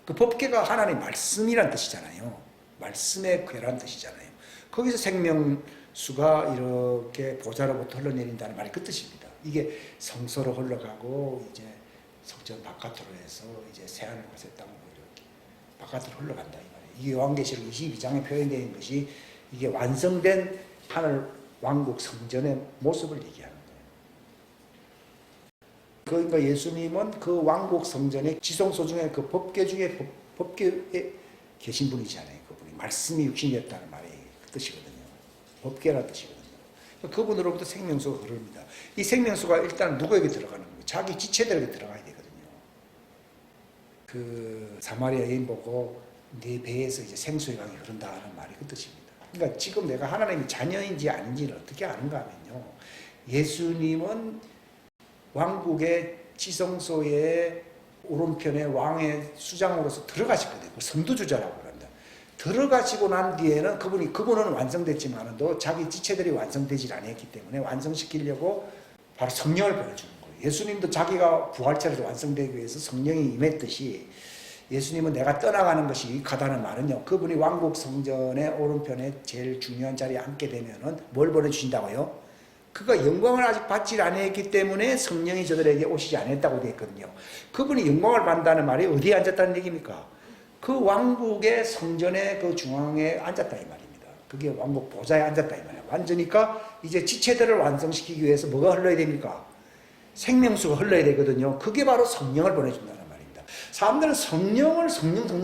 그 법궤가 하나님의 말씀이란 뜻이잖아요. 말씀의 궤란 뜻이잖아요. 거기서 생명수가 이렇게 보좌로부터 흘러내린다는 말이 그 뜻입니다. 이게 성소로 흘러가고 이제 성전 바깥으로 해서 이제 새하늘 곳에 땅으로 이렇게 바깥으로 흘러간다 이 말이에요. 이게 요한계시록 22장에 표현되어 있는 것이 이게 완성된 하늘 왕국 성전의 모습을 얘기하는 거예요. 그러니까 예수님은 그 왕국 성전의 지성소 중에 그 법궤 중에 법궤에 계신 분이잖아요. 그분이 말씀이 육신이었다는 말이 그 뜻이거든요. 법궤라는 뜻이거든요. 그분으로부터 생명수가 흐릅니다. 이 생명수가 일단 누구에게 들어가는 거예요? 자기 지체들에게 들어가야 되거든요. 그 사마리아 여인 보고 네 배에서 이제 생수의 강이 흐른다는 말이 그 뜻입니다. 그러니까 지금 내가 하나님의 자녀인지 아닌지를 어떻게 아는가 하면요. 예수님은 왕국의 지성소의 오른편에 왕의 수장으로서 들어가셨거든요. 선두주자라고 합니다. 들어가시고 난 뒤에는 그분은 완성됐지만도 자기 지체들이 완성되지 않았기 때문에 완성시키려고 바로 성령을 보내주는 거예요. 예수님도 자기가 부활체로 완성되기 위해서 성령이 임했듯이 예수님은 내가 떠나가는 것이 유익하다는 말은요. 그분이 왕국 성전의 오른편에 제일 중요한 자리에 앉게 되면은 뭘 보내주신다고요? 그가 영광을 아직 받지 않았기 때문에 성령이 저들에게 오시지 않았다고 되어 있거든요. 그분이 영광을 받는다는 말이 어디에 앉았다는 얘기입니까? 그 왕국의 성전의 그 중앙에 앉았다 이 말입니다. 그게 왕국 보좌에 앉았다 이 말이에요. 완전히까 이제 지체들을 완성시키기 위해서 뭐가 흘러야 됩니까? 생명수가 흘러야 되거든요. 그게 바로 성령을 보내준다는 말입니다. 사람들은 성령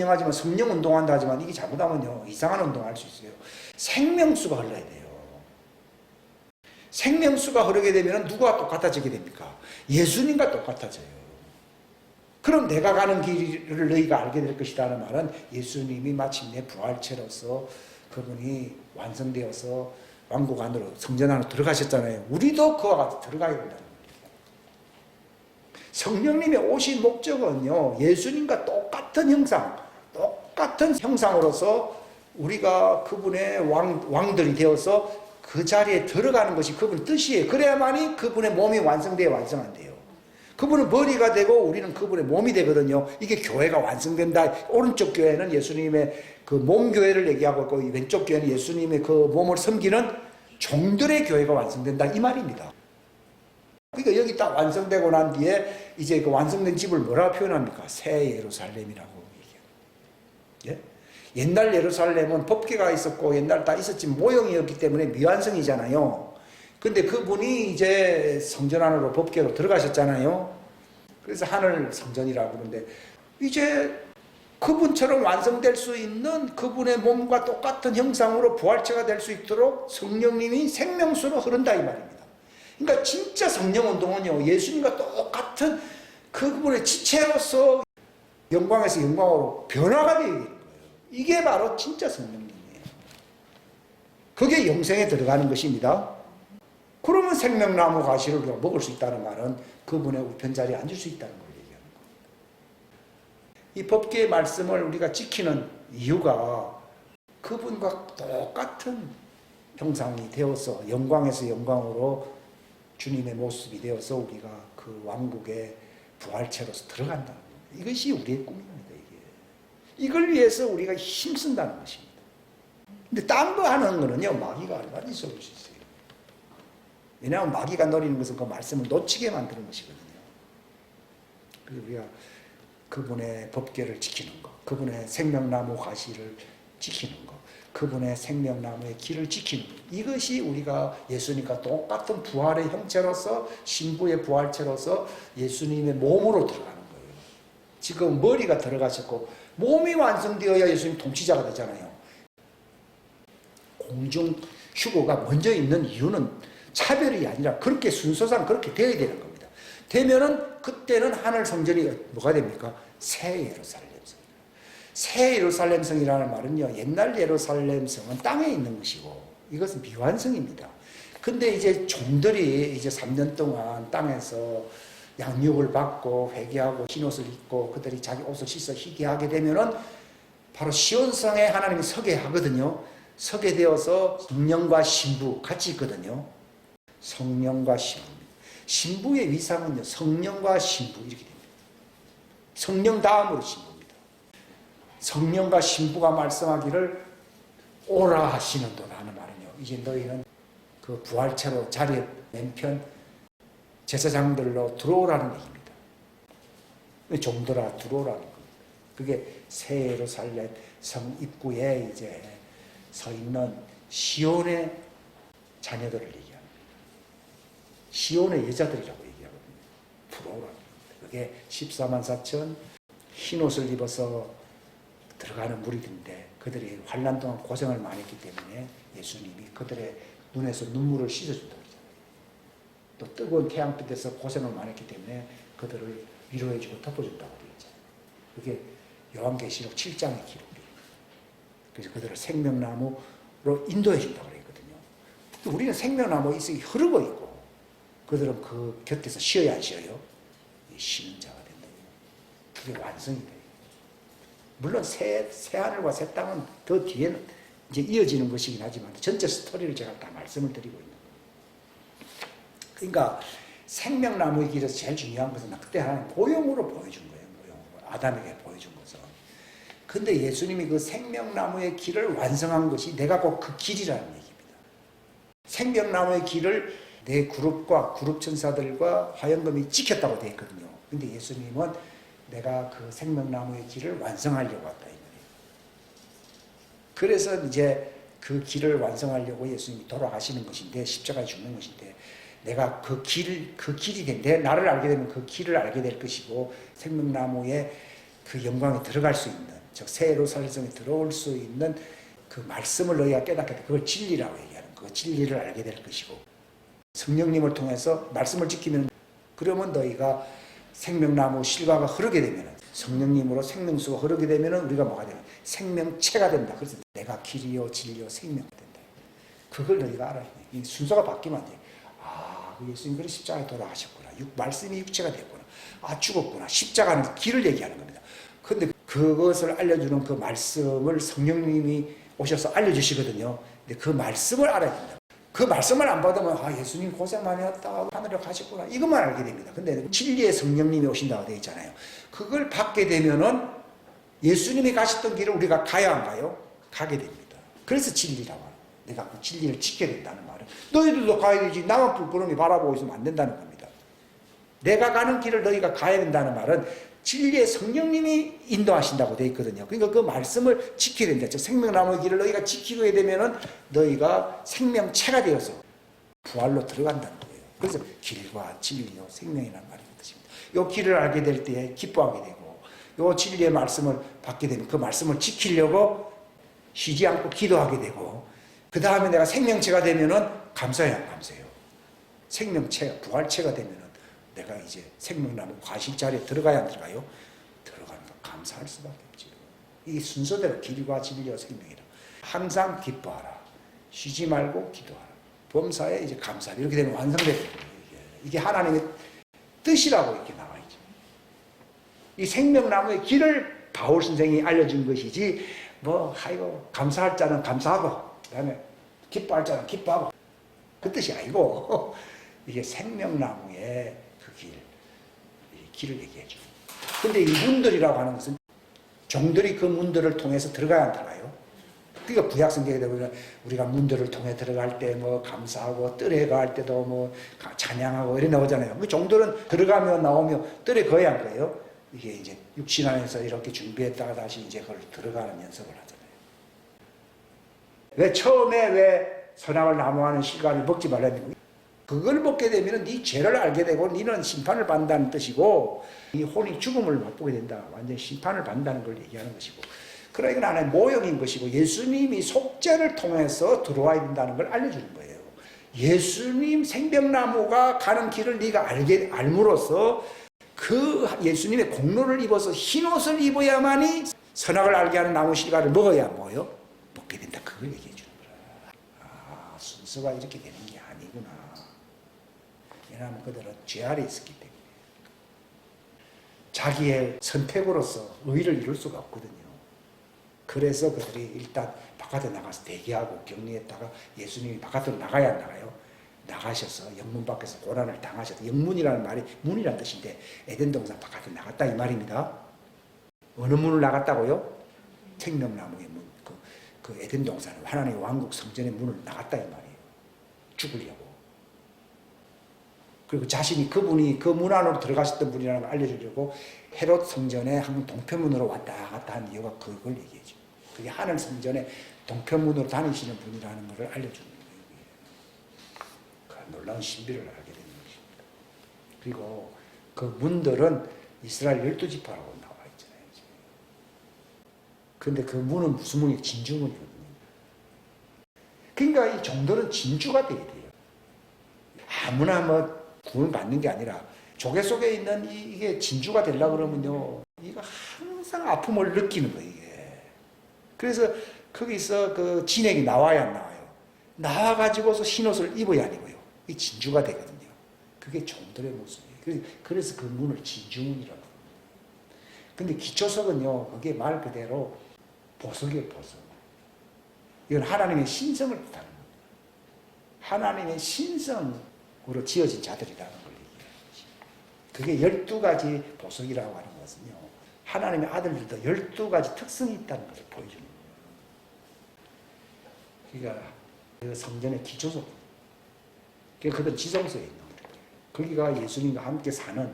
하지만 성령 운동한다 하지만 이게 잘못하면요. 이상한 운동을 할 수 있어요. 생명수가 흘러야 돼요. 생명수가 흐르게 되면 누구와 똑같아지게 됩니까? 예수님과 똑같아져요. 그럼 내가 가는 길을 너희가 알게 될 것이라는 말은 예수님이 마침내 부활체로서 그분이 완성되어서 왕국 안으로 성전 안으로 들어가셨잖아요. 우리도 그와 같이 들어가야 된다는 겁니다. 성령님의 오신 목적은요. 예수님과 똑같은 형상, 똑같은 형상으로서 우리가 그분의 왕들이 되어서 그 자리에 들어가는 것이 그분 뜻이에요. 그래야만이 그분의 몸이 완성돼야 완성한대요. 그분은 머리가 되고 우리는 그분의 몸이 되거든요. 이게 교회가 완성된다. 오른쪽 교회는 예수님의 그 몸교회를 얘기하고 있고 왼쪽 교회는 예수님의 그 몸을 섬기는 종들의 교회가 완성된다. 이 말입니다. 그러니까 여기 딱 완성되고 난 뒤에 이제 그 완성된 집을 뭐라고 표현합니까? 새 예루살렘이라고 얘기해요. 예? 옛날 예루살렘은 법궤가 있었고 옛날 다 있었지만 모형이었기 때문에 미완성이잖아요. 근데 그분이 이제 성전 안으로 법궤로 들어가셨잖아요. 그래서 하늘 성전이라고 그러는데 이제 그분처럼 완성될 수 있는 그분의 몸과 똑같은 형상으로 부활체가 될 수 있도록 성령님이 생명수로 흐른다 이 말입니다. 그러니까 진짜 성령 운동은요. 예수님과 똑같은 그분의 지체로서 영광에서 영광으로 변화가 되어야 돼요. 이게 바로 진짜 성령님이에요. 그게 영생에 들어가는 것입니다. 그러면 생명나무 가시를 우리가 먹을 수 있다는 말은 그분의 우편 자리에 앉을 수 있다는 걸 얘기하는 겁니다. 이 법계의 말씀을 우리가 지키는 이유가 그분과 똑같은 형상이 되어서 영광에서 영광으로 주님의 모습이 되어서 우리가 그 왕국의 부활체로서 들어간다는 겁니다. 이것이 우리의 꿈입니다. 이걸 위해서 우리가 힘쓴다는 것입니다. 근데 딴 거 하는 거는요, 마귀가 얼마든지 쏠 수 있어요. 왜냐하면 마귀가 노리는 것은 그 말씀을 놓치게 만드는 것이거든요. 그래서 우리가 그분의 법궤를 지키는 것, 그분의 생명나무 가시를 지키는 것, 그분의 생명나무의 길을 지키는 것, 이것이 우리가 예수님과 똑같은 부활의 형체로서 신부의 부활체로서 예수님의 몸으로 들어가는 거예요. 지금 머리가 들어가셨고 몸이 완성되어야 예수님 통치자가 되잖아요. 공중 휴거가 먼저 있는 이유는 차별이 아니라 그렇게 순서상 그렇게 되어야 되는 겁니다. 되면은 그때는 하늘 성전이 뭐가 됩니까? 새 예루살렘 성. 새 예루살렘 성이라는 말은요. 옛날 예루살렘 성은 땅에 있는 것이고 이것은 미완성입니다. 근데 이제 종들이 이제 3년 동안 땅에서 양육을 받고 회개하고 흰옷을 입고 그들이 자기 옷을 씻어 희게 하게 되면은 바로 시온성에 하나님이 서게 하거든요. 서게 되어서 성령과 신부 같이 있거든요. 성령과 신부. 신부의 위상은요. 성령과 신부 이렇게 됩니다. 성령 다음으로 신부입니다. 성령과 신부가 말씀하기를 오라 하시는도다 하는 말은요. 이제 너희는 그 부활체로 자리에 맨편 제사장들로 들어오라는 얘기입니다. 종들아 들어오라는 겁니다. 그게 새 예루살렘 성 입구에 이제 서 있는 시온의 자녀들을 얘기합니다. 시온의 여자들이라고 얘기하거든요. 들어오라는 그게 14만 4천 흰 옷을 입어서 들어가는 무리들인데 그들이 환난 동안 고생을 많이 했기 때문에 예수님이 그들의 눈에서 눈물을 씻어준다고 그러잖아요. 또 뜨거운 태양빛에서 고생을 많이 했기 때문에 그들을 위로해주고 덮어준다고 그러잖아요. 그게 요한계시록 7장의 기록이에요. 그래서 그들을 생명나무로 인도해준다고 그랬거든요. 우리는 생명나무 있으니 흐르고 있고 그들은 그 곁에서 쉬어야 안 쉬어요? 쉬는 자가 된다고. 그게 완성이 돼요. 물론 새 하늘과 새 땅은 더 뒤에는 이제 이어지는 것이긴 하지만 전체 스토리를 제가 다 말씀을 드리고 있는 거예요. 그러니까 생명나무의 길에서 제일 중요한 것은 그때 하나님 모형으로 보여준 거예요. 모형으로. 아담에게 보여준 것은. 근데 예수님이 그 생명나무의 길을 완성한 것이 내가 꼭 그 길이라는 얘기입니다. 생명나무의 길을 내 그룹과 그룹 천사들과 화영금이 지켰다고 되어 있거든요. 근데 예수님은 내가 그 생명나무의 길을 완성하려고 왔다 이 말이에요. 그래서 이제 그 길을 완성하려고 예수님이 돌아가시는 것인데 십자가에 죽는 것인데 내가 그 길이 된 나를 알게 되면 그 길을 알게 될 것이고 생명나무의 그 영광에 들어갈 수 있는 즉 새로 살성에 들어올 수 있는 그 말씀을 너희가 깨닫게 돼. 그걸 진리라고 얘기하는 그 진리를 알게 될 것이고 성령님을 통해서 말씀을 지키면 그러면 너희가 생명나무 실과가 흐르게 되면 성령님으로 생명수가 흐르게 되면 우리가 뭐가 되나 생명체가 된다. 그래서 내가 길이요 진리요 생명이 된다. 그걸 너희가 알아야 돼. 이 순서가 바뀌면 안 돼. 아, 예수님 그래 십자가에 돌아가셨구나. 말씀이 육체가 됐구나. 아, 죽었구나. 십자가는 길을 얘기하는 겁니다. 근데 그것을 알려주는 그 말씀을 성령님이 오셔서 알려주시거든요. 근데 그 말씀을 알아야 된다. 그 말씀을 안 받으면 아 예수님 고생 많이 했다 하늘에 가셨구나 이것만 알게 됩니다. 근데 진리의 성령님이 오신다고 되어 있잖아요. 그걸 받게 되면은 예수님이 가셨던 길을 우리가 가야 안 가요? 가게 됩니다. 그래서 진리라고 해요. 내가 그 진리를 지켜야 된다는 말은 너희들도 가야 되지 나만 뿔끄러미 바라보고 있으면 안 된다는 겁니다. 내가 가는 길을 너희가 가야 된다는 말은 진리의 성령님이 인도하신다고 되어 있거든요. 그러니까 그 말씀을 지켜야 된다. 즉 생명나무의 길을 너희가 지키게 되면은 너희가 생명체가 되어서 부활로 들어간다는 거예요. 그래서 길과 진리요 생명이라는 말이 뜻입니다. 이 길을 알게 될 때 기뻐하게 되고 이 진리의 말씀을 받게 되면 그 말씀을 지키려고 쉬지 않고 기도하게 되고 그 다음에 내가 생명체가 되면은 감사해요, 안 감사해요? 생명체가 부활체가 되면은 내가 이제 생명나무 과실 자리에 들어가야 안 들어가요? 들어가니까 감사할 수밖에 없지. 이 순서대로 길과 진리와 생명이라. 항상 기뻐하라. 쉬지 말고 기도하라. 범사에 이제 감사하라. 이렇게 되면 완성됐거든요. 이게 하나님의 뜻이라고 이렇게 나와 있죠. 이 생명나무의 길을 바울 선생이 알려준 것이지 아이고 감사할 자는 감사하고 그다음에 기뻐할 자는 기뻐하고 그 뜻이 아니고 이게 생명나무의 길을 얘기해 줘. 근데 이 문들이라고 하는 것은 종들이 그 문들을 통해서 들어가야 안 들어가요? 그러니까 구약성경에 보면 우리가 문들을 통해 들어갈 때 감사하고 뜰에 갈 때도 찬양하고 이래 나오잖아요. 그 종들은 들어가며 나오며 뜰에 거의 안 거예요. 이게 이제 육신 안에서 이렇게 준비했다가 다시 이제 그걸 들어가는 연습을 하잖아요. 왜 처음에 선악을 나무하는 실과를 먹지 말라는 그걸 먹게 되면 네 죄를 알게 되고 너는 심판을 받는다는 뜻이고 이 혼이 죽음을 맛보게 된다. 완전히 심판을 받는다는 걸 얘기하는 것이고 그러니까 이건 하나의 모형인 것이고 예수님이 속죄를 통해서 들어와야 된다는 걸 알려주는 거예요. 예수님 생명나무가 가는 길을 네가 알므로써 그 예수님의 공로를 입어서 흰옷을 입어야만이 선악을 알게 하는 나무 실과를 먹어야 뭐요? 먹게 된다. 그걸 얘기해 주는 거야. 아, 순서가 이렇게 되는 게 아니구나. 왜냐하면 그들은 죄 아래 있었기 때문에 자기의 선택으로서 의를 이룰 수가 없거든요. 그래서 그들이 일단 바깥에 나가서 대기하고 격리했다가 예수님이 바깥으로 나가야 안 나가요? 나가셔서 영문 밖에서 고난을 당하셔서 영문이라는 말이 문이라는 뜻인데 에덴 동산 바깥에 나갔다 이 말입니다. 어느 문을 나갔다고요? 생명나무의 문, 그 에덴 동산 하나님의 왕국 성전의 문을 나갔다 이 말이에요. 죽으려고. 그리고 자신이 그분이 그 문 안으로 들어가셨던 분이라는 걸 알려주려고 헤롯 성전의 한 동편문으로 왔다 갔다 하는 이유가 그걸 얘기해줘. 그게 하늘 성전의 동편문으로 다니시는 분이라는 것을 알려주는 거예요. 그 놀라운 신비를 알게 되는 것입니다. 그리고 그 문들은 이스라엘 12지파라고 나와 있잖아요. 그런데 그 문은 무슨 문이에요? 진주문이거든요. 그러니까 이 종들은 진주가 돼야 돼요. 아무나 뭐 구원 받는 게 아니라 조개 속에 있는 이게 진주가 되려고 그러면요, 이거 항상 아픔을 느끼는 거예요, 이게. 그래서 거기서 그 진액이 나와야 안 나와요. 나와가지고서 흰옷을 입어야 아니고요. 이 진주가 되거든요. 그게 종들의 모습이에요. 그래서 그 문을 진주문이라고 합니다. 근데 기초석은요, 그게 말 그대로 보석이에요, 보석. 이건 하나님의 신성을 뜻하는 겁니다. 하나님의 신성으로 지어진 자들이라는 걸 얘기해요. 그게 12가지 보석이라고 하는 것은요, 하나님의 아들들도 12가지 특성이 있다는 것을 보여주는 거예요. 그러니까 그 성전의 기초석, 그들은 지성소에 있는 거예요. 거기가 예수님과 함께 사는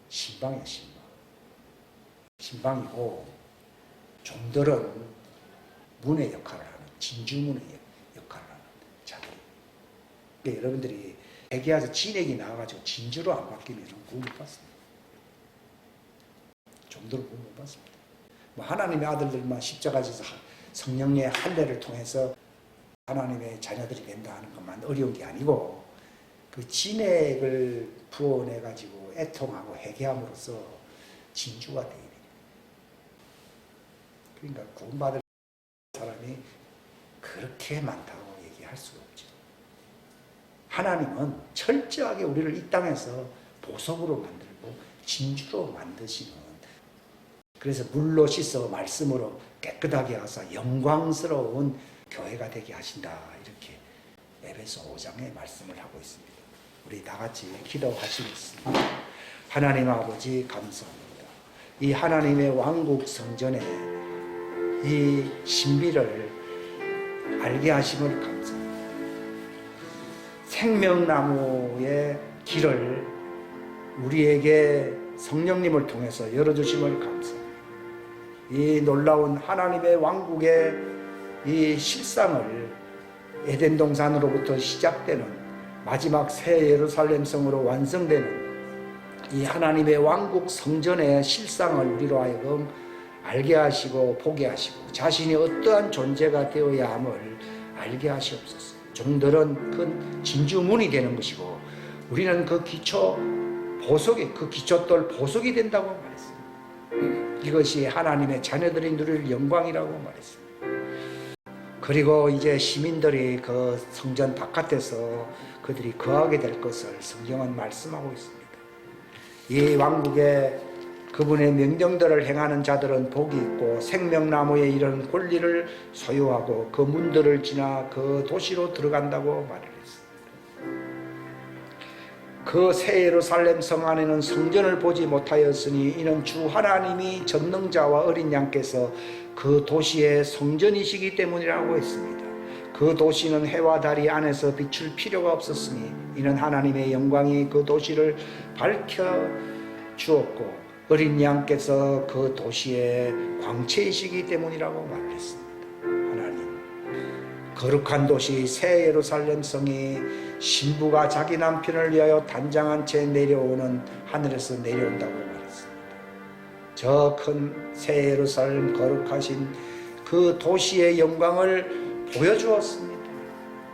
신방이에요, 신방. 신방이고, 종들은 문의 역할을 하는, 진주문의 역할을 하는 자들이에요. 그러니까 여러분들이 회개해서 진액이 나와가지고 진주로 안 바뀌면 구원 못 받습니다. 종들은 구원 못 받습니다. 뭐 하나님의 아들들만 십자가에서 성령의 할례를 통해서 하나님의 자녀들이 된다 하는 것만 어려운 게 아니고, 그 진액을 부어내가지고 애통하고 회개함으로써 진주가 되어야 돼요. 그러니까 구원받을 사람이 그렇게 많다고 얘기할 수가 없죠. 하나님은 철저하게 우리를 이 땅에서 보석으로 만들고 진주로 만드시는, 그래서 물로 씻어 말씀으로 깨끗하게 하사 영광스러운 교회가 되게 하신다, 이렇게 에베소 5장에 말씀을 하고 있습니다. 우리 다 같이 기도하시겠습니다. 하나님 아버지 감사합니다. 이 하나님의 왕국 성전에 이 신비를 알게 하심을 감사합니다. 생명나무의 길을 우리에게 성령님을 통해서 열어주심을 감사합니다. 이 놀라운 하나님의 왕국의 이 실상을 에덴 동산으로부터 시작되는 마지막 새 예루살렘 성으로 완성되는 이 하나님의 왕국 성전의 실상을 우리로 하여금 알게 하시고 보게 하시고 자신이 어떠한 존재가 되어야 함을 알게 하시옵소서. 종들은 큰 진주문이 되는 것이고 우리는 그 기초 보석이, 그 기초돌 보석이 된다고 말했습니다. 이것이 하나님의 자녀들이 누릴 영광이라고 말했습니다. 그리고 이제 시민들이 그 성전 바깥에서 그들이 거하게 될 것을 성경은 말씀하고 있습니다. 이 왕국에 그분의 명령들을 행하는 자들은 복이 있고 생명나무에 이르는 권리를 소유하고 그 문들을 지나 그 도시로 들어간다고 말을 했습니다. 그 새 예루살렘 성 안에는 성전을 보지 못하였으니 이는 주 하나님이 전능자와 어린 양께서 그 도시의 성전이시기 때문이라고 했습니다. 그 도시는 해와 달이 안에서 비출 필요가 없었으니 이는 하나님의 영광이 그 도시를 밝혀 주었고 어린 양께서 그 도시의 광채이시기 때문이라고 말을 했습니다. 하나님, 거룩한 도시 새 예루살렘 성이 신부가 자기 남편을 위하여 단장한 채 내려오는 하늘에서 내려온다고 말했습니다. 저 큰 새 예루살렘 거룩하신 그 도시의 영광을 보여주었습니다.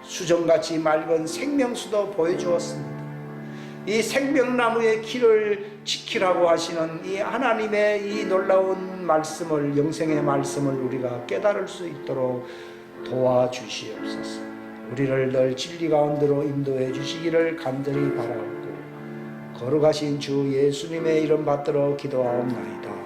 수정같이 맑은 생명수도 보여주었습니다. 이 생명나무의 길을 지키라고 하시는 이 하나님의 이 놀라운 말씀을, 영생의 말씀을 우리가 깨달을 수 있도록 도와주시옵소서. 우리를 늘 진리 가운데로 인도해 주시기를 간절히 바라옵고 거룩하신 주 예수님의 이름 받들어 기도하옵나이다.